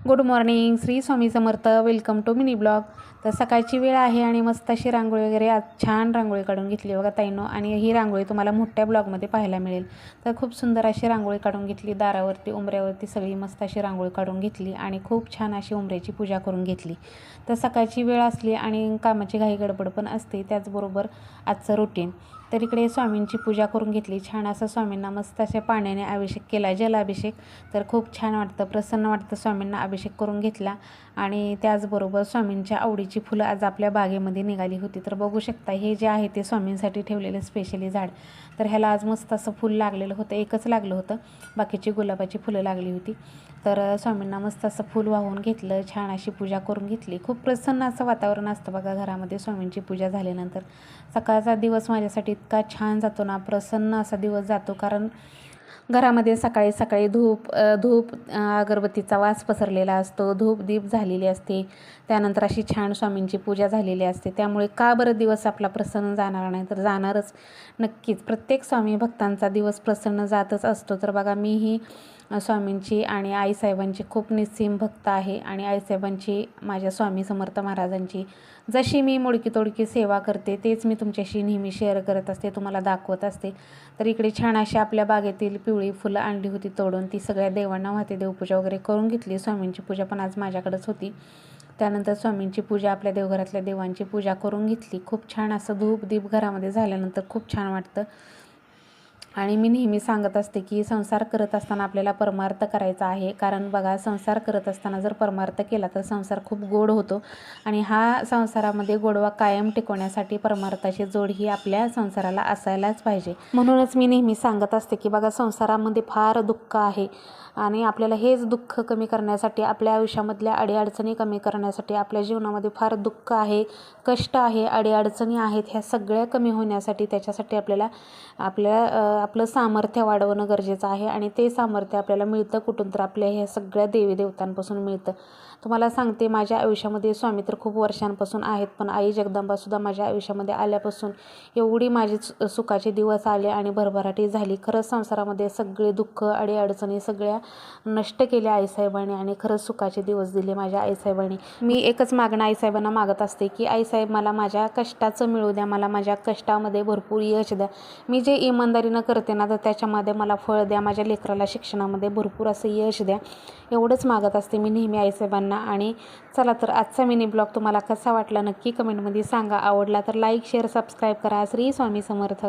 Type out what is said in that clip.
Good morning, Shri Swami Samarth. Welcome to mini blog. तर सकाळची वेळ आहे आणि मस्त अशी रांगोळी वगैरे आज छान रांगोळी काढून घेतली बघा ताईनो. आणि ही रांगोळी तुम्हाला मोठ्या ब्लॉगमध्ये पाहायला मिळेल. तर खूप सुंदर अशी रांगोळी काढून घेतली. दारावरती उंबऱ्यावरती सगळी मस्त अशी रांगोळी काढून घेतली आणि खूप छान अशी उंबऱ्याची पूजा करून घेतली. तर सकाळची वेळ असली आणि कामाची घाई गडबड पण असते, त्याचबरोबर आजचं रुटीन. तर इकडे स्वामींची पूजा करून घेतली. छान असं स्वामींना मस्त अशा पाण्याने अभिषेक केला, जलाभिषेक. तर खूप छान वाटतं, प्रसन्न वाटतं. स्वामींना अभिषेक करून घेतला आणि त्याचबरोबर स्वामींच्या आवडीची फुलं आज आपल्या बागेमध्ये निघाली होती. तर बघू शकता, हे जे आहे ते स्वामींसाठी ठेवलेलं स्पेशली झाड. तर ह्याला आज मस्त असं फुल लागलेलं होतं, एकच लागलं होतं, बाकीची गुलाबाची फुलं लागली होती. तर स्वामींना मस्त असं फूल वाहून घेतलं, छान अशी पूजा करून घेतली. खूप प्रसन्न असं वातावरण असतं बघा घरामध्ये स्वामींची पूजा झाल्यानंतर. सकाळचा दिवस माझ्यासाठी इतका छान जातो ना, प्रसन्न असा दिवस जातो. कारण घरामध्ये सकाळी सकाळी धूप अगरबत्तीचा वास पसरलेला असतो, धूप दीप झालेली असते, त्यानंतर अशी छान स्वामींची पूजा झालेली असते. त्यामुळे का बरं दिवस आपला प्रसन्न जाणार नाही, तर जाणारच नक्कीच. प्रत्येक स्वामी भक्तांचा दिवस प्रसन्न जातच असतो. तर बघा, मीही स्वामींची आणि आईसाहेबांची खूप निस्सीम भक्त आहे आणि आईसाहेबांची, माझ्या स्वामी समर्थ महाराजांची जशी मी मोडकी तोडकी सेवा करते तेच मी तुमच्याशी नेहमी शेअर करत असते, तुम्हाला दाखवत असते. तर इकडे छान अशी आपल्या बागेतील पिवळी फुलं आणली होती तोडून, ती सगळ्या देवांना वाहते, देवपूजा वगैरे करून घेतली. स्वामींची पूजा पण आज माझ्याकडेच होती. त्यानंतर स्वामींची पूजा, आपल्या देवघरातल्या देवांची पूजा करून घेतली. खूप छान असं धूप दीप घरामध्ये झाल्यानंतर खूप छान वाटतं. आणि मी नेहमी सांगत असते की संसार करत असताना आपल्याला परमार्थ करायचा आहे. कारण बघा, संसार करत असताना जर परमार्थ केला तर संसार खूप गोड होतो आणि हा संसारामध्ये गोडवा कायम टिकवण्यासाठी परमार्थाची जोड ही आपल्या संसाराला असायलाच पाहिजे. म्हणूनच मी नेहमी सांगत असते की बघा, संसारामध्ये फार दुःख आहे आणि आपल्याला हेच दुःख कमी करण्यासाठी, आपल्या आयुष्यामधल्या अडीअडचणी कमी करण्यासाठी, आपल्या जीवनामध्ये फार दुःख आहे, कष्ट आहे, अडीअडचणी आहेत, ह्या सगळ्या कमी होण्यासाठी, त्याच्यासाठी आपल्याला आपलं सामर्थ्य वाढवणं गरजेचं आहे. आणि ते सामर्थ्य आपल्याला मिळतं कुठून, तर आपल्या ह्या सगळ्या देवी देवतांपासून मिळतं. तुम्हाला सांगते, माझ्या आयुष्यामध्ये स्वामी तर खूप वर्षांपासून आहेत, पण आई जगदंबासुद्धा माझ्या आयुष्यामध्ये आल्यापासून एवढी माझी सुखाचे दिवस आले आणि भरभराटी झाली. खरंच संसारामध्ये सगळे दुःख अडीअडचणी सगळ्या नष्ट केल्या आईसाहेबांनी आणि खरंच सुखाचे दिवस दिले माझ्या आईसाहेबांनी. मी एकच मागणं आईसाहेबांना मागत असते की आईसाहेब, मला माझ्या कष्टाचं मिळू द्या, मला माझ्या कष्टामध्ये भरपूर यश द्या. मी जे इमानदारीनं करते ना, तर त्याच्यामध्ये मला फळ द्या. माझ्या लेकराला शिक्षणामध्ये भरपूर असं यश द्या. एवढंच मागत असते मी नेहमी आईसाहेबांना. आणि चला तर, आजचा मिनी ब्लॉग तुम्हाला कसा वाटला नक्की कमेंटमध्ये सांगा. आवडला तर लाईक शेअर सबस्क्राईब करा. श्री स्वामी समर्थ.